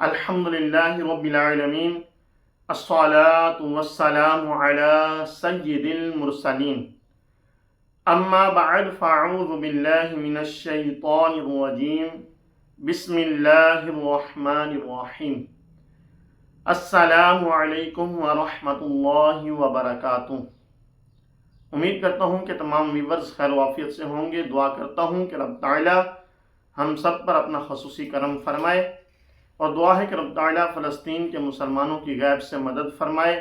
الحمدللہ رب العالمین الصلاة والسلام علی سید المرسلین اما بعد فاعوذ باللہ من الشیطان الرجیم بسم اللہ الرحمن الرحیم السلام علیکم ورحمۃ اللہ وبرکاتہ۔ امید کرتا ہوں کہ تمام ویورز خیر و عافیت سے ہوں گے۔ دعا کرتا ہوں کہ رب تعالی ہم سب پر اپنا خصوصی کرم فرمائے، اور دعا ہے کہ رب تعالی فلسطین کے مسلمانوں کی غیب سے مدد فرمائے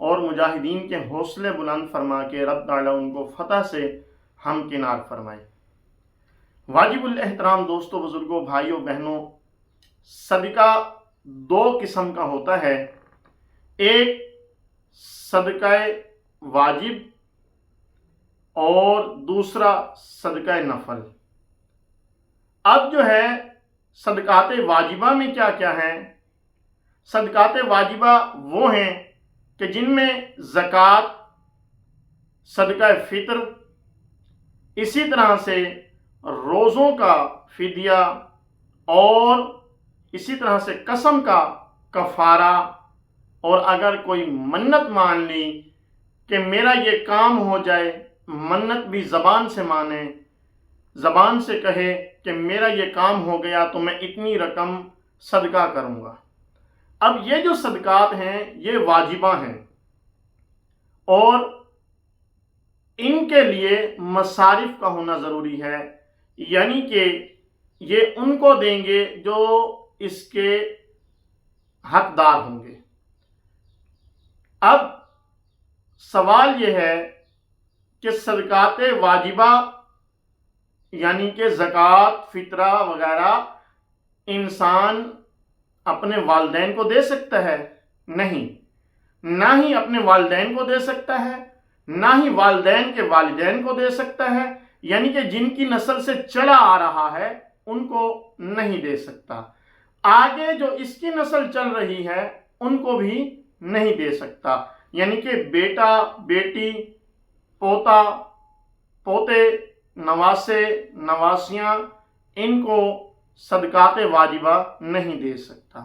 اور مجاہدین کے حوصلے بلند فرما کے رب تعالی ان کو فتح سے ہمکنار فرمائے۔ واجب الاحترام دوستوں، بزرگوں، بھائیوں، بہنوں، صدقہ دو قسم کا ہوتا ہے۔ ایک صدقہ واجب اور دوسرا صدقہ نفل۔ اب جو ہے صدقات واجبہ میں کیا کیا ہیں؟ صدقات واجبہ وہ ہیں کہ جن میں زکوٰۃ، صدقہ فطر، اسی طرح سے روزوں کا فدیہ اور اسی طرح سے قسم کا کفارہ، اور اگر کوئی منت مان لی کہ میرا یہ کام ہو جائے، منت بھی زبان سے مانے، زبان سے کہے کہ میرا یہ کام ہو گیا تو میں اتنی رقم صدقہ کروں گا۔ اب یہ جو صدقات ہیں یہ واجبہ ہیں، اور ان کے لیے مصارف کا ہونا ضروری ہے، یعنی کہ یہ ان کو دیں گے جو اس کے حقدار ہوں گے۔ اب سوال یہ ہے کہ صدقات واجبہ یعنی کہ زکوٰۃ، فطرہ وغیرہ انسان اپنے والدین کو دے سکتا ہے؟ نہیں، نہ ہی اپنے والدین کو دے سکتا ہے، نہ ہی والدین کے والدین کو دے سکتا ہے، یعنی کہ جن کی نسل سے چلا آ رہا ہے ان کو نہیں دے سکتا۔ آگے جو اس کی نسل چل رہی ہے ان کو بھی نہیں دے سکتا، یعنی کہ بیٹا، بیٹی، پوتا، پوتے، نواسے، نواسیاں، ان کو صدقات واجبہ نہیں دے سکتا۔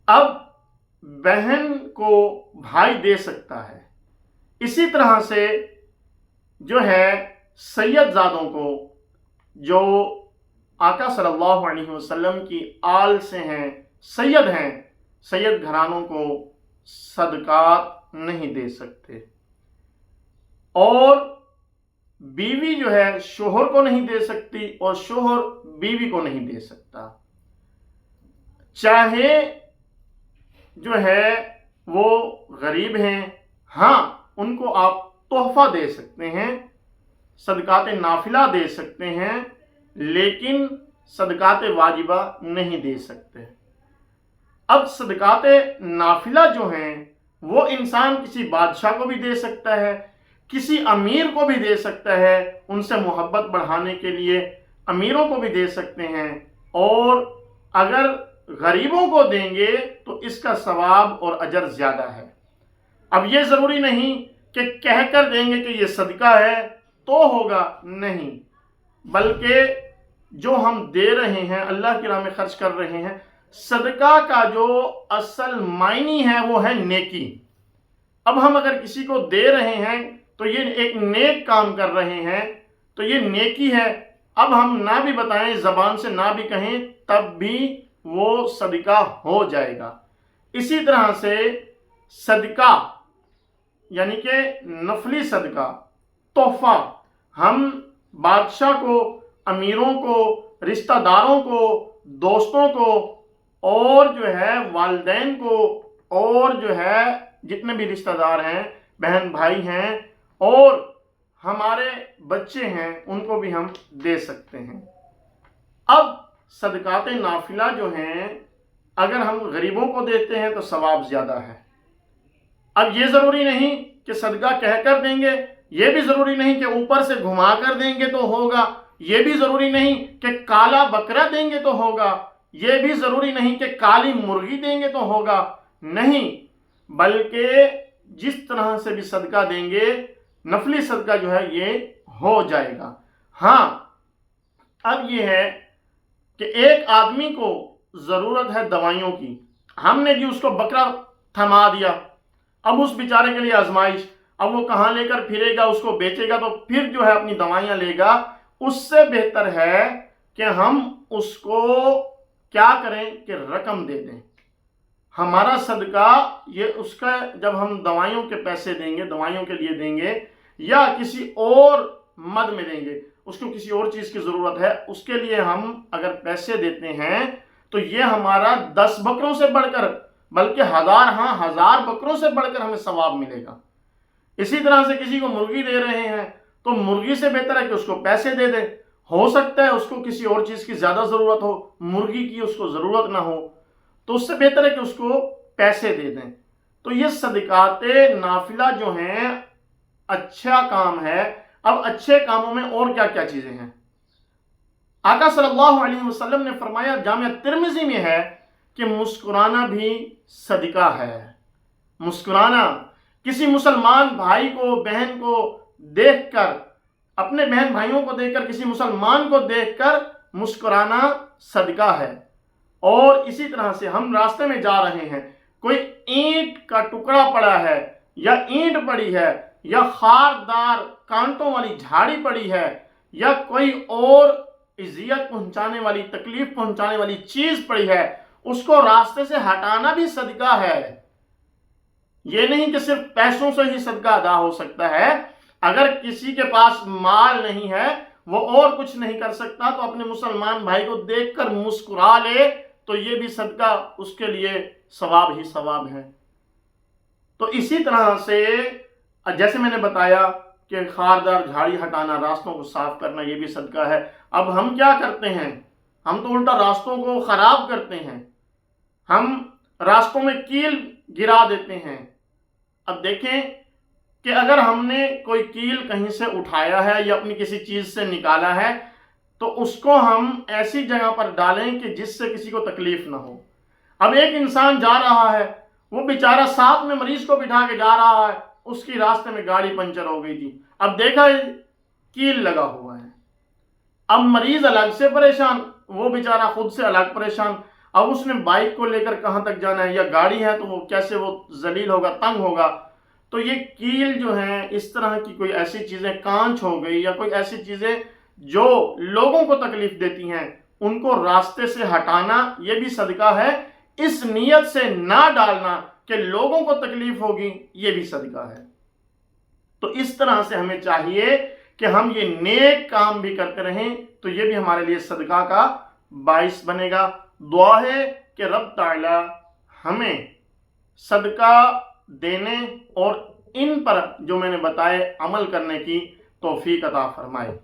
اب بہن کو بھائی دے سکتا ہے، اسی طرح سے جو ہے سید زادوں کو، جو آقا صلی اللہ علیہ وسلم کی آل سے ہیں، سید ہیں، سید گھرانوں کو صدقات نہیں دے سکتے۔ اور بیوی جو ہے شوہر کو نہیں دے سکتی، اور شوہر بیوی کو نہیں دے سکتا۔ چاہے جو ہے وہ غریب ہیں، ہاں ان کو آپ تحفہ دے سکتے ہیں، صدقات نافلہ دے سکتے ہیں، لیکن صدقات واجبہ نہیں دے سکتے۔ اب صدقات نافلہ جو ہیں وہ انسان کسی بادشاہ کو بھی دے سکتا ہے، کسی امیر کو بھی دے سکتا ہے، ان سے محبت بڑھانے کے لیے امیروں کو بھی دے سکتے ہیں، اور اگر غریبوں کو دیں گے تو اس کا ثواب اور اجر زیادہ ہے۔ اب یہ ضروری نہیں کہ کہہ کر دیں گے کہ یہ صدقہ ہے تو ہوگا، نہیں، بلکہ جو ہم دے رہے ہیں، اللہ کی راہ میں خرچ کر رہے ہیں، صدقہ کا جو اصل معنی ہے وہ ہے نیکی۔ اب ہم اگر کسی کو دے رہے ہیں تو یہ ایک نیک کام کر رہے ہیں، تو یہ نیکی ہے۔ اب ہم نہ بھی بتائیں، زبان سے نہ بھی کہیں، تب بھی وہ صدقہ ہو جائے گا۔ اسی طرح سے صدقہ یعنی کہ نفلی صدقہ، تحفہ، ہم بادشاہ کو، امیروں کو، رشتہ داروں کو، دوستوں کو، اور جو ہے والدین کو، اور جو ہے جتنے بھی رشتہ دار ہیں، بہن بھائی ہیں، اور ہمارے بچے ہیں، ان کو بھی ہم دے سکتے ہیں۔ اب صدقات نافلہ جو ہیں اگر ہم غریبوں کو دیتے ہیں تو ثواب زیادہ ہے۔ اب یہ ضروری نہیں کہ صدقہ کہہ کر دیں گے، یہ بھی ضروری نہیں کہ اوپر سے گھما کر دیں گے تو ہوگا، یہ بھی ضروری نہیں کہ کالا بکرا دیں گے تو ہوگا، یہ بھی ضروری نہیں کہ کالی مرغی دیں گے تو ہوگا، نہیں، بلکہ جس طرح سے بھی صدقہ دیں گے، نفلی صدقہ جو ہے یہ ہو جائے گا۔ ہاں، اب یہ ہے کہ ایک آدمی کو ضرورت ہے دوائیوں کی، ہم نے جی اس کو بکرا تھما دیا، اب اس بیچارے کے لیے آزمائش، اب وہ کہاں لے کر پھرے گا، اس کو بیچے گا تو پھر جو ہے اپنی دوائیاں لے گا۔ اس سے بہتر ہے کہ ہم اس کو کیا کریں کہ رقم دے دیں۔ ہمارا صدقہ یہ اس کا جب ہم دوائیوں کے پیسے دیں گے، دوائیوں کے لیے دیں گے یا کسی اور مد میں دیں گے، اس کو کسی اور چیز کی ضرورت ہے، اس کے لیے ہم اگر پیسے دیتے ہیں تو یہ ہمارا 10 بکروں سے بڑھ کر بلکہ ہزار بکروں سے بڑھ کر ہمیں ثواب ملے گا۔ اسی طرح سے کسی کو مرغی دے رہے ہیں تو مرغی سے بہتر ہے کہ اس کو پیسے دے دیں۔ ہو سکتا ہے اس کو کسی اور چیز کی زیادہ ضرورت ہو، مرغی کی اس کو ضرورت نہ ہو، تو اس سے بہتر ہے کہ اس کو پیسے دے دیں۔ تو یہ صدقات نافلہ جو ہیں اچھا کام ہے۔ اب اچھے کاموں میں اور کیا کیا چیزیں ہیں؟ آقا صلی اللہ علیہ وسلم نے فرمایا، جامع ترمذی میں ہے کہ مسکرانا بھی صدقہ ہے۔ مسکرانا، کسی مسلمان بھائی کو بہن کو دیکھ کر، اپنے بہن بھائیوں کو دیکھ کر، کسی مسلمان کو دیکھ کر مسکرانا صدقہ ہے۔ اور اسی طرح سے ہم راستے میں جا رہے ہیں، کوئی اینٹ کا ٹکڑا پڑا ہے یا اینٹ پڑی ہے یا خاردار کانٹوں والی جھاڑی پڑی ہے یا کوئی اور اذیت پہنچانے والی، تکلیف پہنچانے والی چیز پڑی ہے، اس کو راستے سے ہٹانا بھی صدقہ ہے۔ یہ نہیں کہ صرف پیسوں سے ہی صدقہ ادا ہو سکتا ہے۔ اگر کسی کے پاس مال نہیں ہے، وہ اور کچھ نہیں کر سکتا، تو اپنے مسلمان بھائی کو دیکھ کر مسکرا لے تو یہ بھی صدقہ اس کے لیے ثواب ہی ثواب ہے۔ تو اسی طرح سے جیسے میں نے بتایا کہ خاردار جھاڑی ہٹانا، راستوں کو صاف کرنا، یہ بھی صدقہ ہے۔ اب ہم کیا کرتے ہیں؟ ہم تو الٹا راستوں کو خراب کرتے ہیں، ہم راستوں میں کیل گرا دیتے ہیں۔ اب دیکھیں کہ اگر ہم نے کوئی کیل کہیں سے اٹھایا ہے یا اپنی کسی چیز سے نکالا ہے تو اس کو ہم ایسی جگہ پر ڈالیں کہ جس سے کسی کو تکلیف نہ ہو۔ اب ایک انسان جا رہا ہے، وہ بیچارہ ساتھ میں مریض کو بٹھا کے جا رہا ہے، اس کی راستے میں گاڑی پنچر ہو گئی تھی، اب دیکھا کیل لگا ہوا ہے، اب مریض الگ سے پریشان، وہ بیچارہ خود سے الگ پریشان۔ اب اس نے بائک کو لے کر کہاں تک جانا ہے، یا گاڑی ہے تو وہ کیسے وہ ذلیل ہوگا، تنگ ہوگا۔ تو یہ کیل جو ہیں، اس طرح کی کوئی ایسی چیزیں، کانچ ہو گئی یا کوئی ایسی چیزیں جو لوگوں کو تکلیف دیتی ہیں، ان کو راستے سے ہٹانا یہ بھی صدقہ ہے۔ اس نیت سے نہ ڈالنا کہ لوگوں کو تکلیف ہوگی، یہ بھی صدقہ ہے۔ تو اس طرح سے ہمیں چاہیے کہ ہم یہ نیک کام بھی کرتے رہیں، تو یہ بھی ہمارے لیے صدقہ کا باعث بنے گا۔ دعا ہے کہ رب تعالی ہمیں صدقہ دینے اور ان پر جو میں نے بتائے عمل کرنے کی توفیق عطا فرمائے۔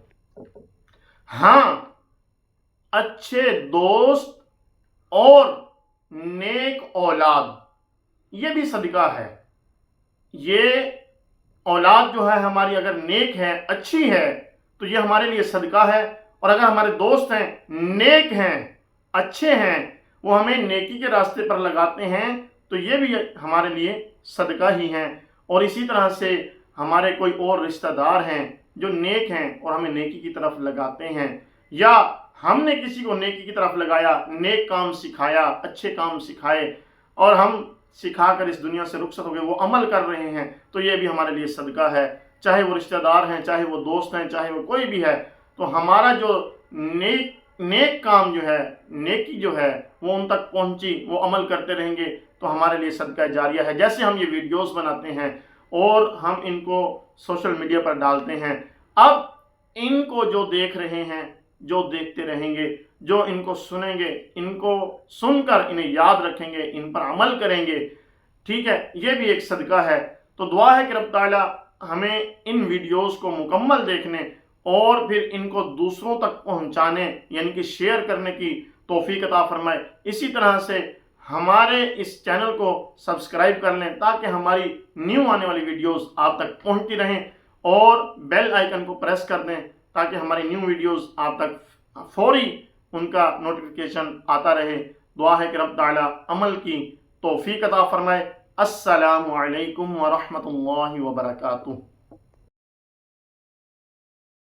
ہاں، اچھے دوست اور نیک اولاد یہ بھی صدقہ ہے۔ یہ اولاد جو ہے ہماری اگر نیک ہے، اچھی ہے، تو یہ ہمارے لیے صدقہ ہے۔ اور اگر ہمارے دوست ہیں، نیک ہیں، اچھے ہیں، وہ ہمیں نیکی کے راستے پر لگاتے ہیں، تو یہ بھی ہمارے لیے صدقہ ہی ہیں۔ اور اسی طرح سے ہمارے کوئی اور رشتہ دار ہیں جو نیک ہیں اور ہمیں نیکی کی طرف لگاتے ہیں، یا ہم نے کسی کو نیکی کی طرف لگایا، نیک کام سکھایا، اچھے کام سکھائے، اور ہم سکھا کر اس دنیا سے رخصت ہو گئے، وہ عمل کر رہے ہیں، تو یہ بھی ہمارے لیے صدقہ ہے۔ چاہے وہ رشتہ دار ہیں، چاہے وہ دوست ہیں، چاہے وہ کوئی بھی ہے، تو ہمارا جو نیک کام جو ہے، نیکی جو ہے، وہ ان تک پہنچی، وہ عمل کرتے رہیں گے تو ہمارے لیے صدقہ جاریہ ہے۔ جیسے ہم یہ ویڈیوز بناتے ہیں اور ہم ان کو سوشل میڈیا پر ڈالتے ہیں، اب ان کو جو دیکھ رہے ہیں، جو دیکھتے رہیں گے، جو ان کو سنیں گے، ان کو سن کر انہیں یاد رکھیں گے، ان پر عمل کریں گے، ٹھیک ہے، یہ بھی ایک صدقہ ہے۔ تو دعا ہے کہ رب تعالی ہمیں ان ویڈیوز کو مکمل دیکھنے اور پھر ان کو دوسروں تک پہنچانے، یعنی کہ شیئر کرنے کی توفیق عطا فرمائے۔ اسی طرح سے ہمارے اس چینل کو سبسکرائب کر لیں تاکہ ہماری نیو آنے والی ویڈیوز آپ تک پہنچتی رہیں، اور بیل آئیکن کو پریس کر دیں تاکہ ہماری نیو ویڈیوز آپ تک فوری ان کا نوٹیفیکیشن آتا رہے۔ دعا ہے کہ رب تعالی عمل کی توفیق عطا فرمائے۔ السلام علیکم ورحمۃ اللہ وبرکاتہ۔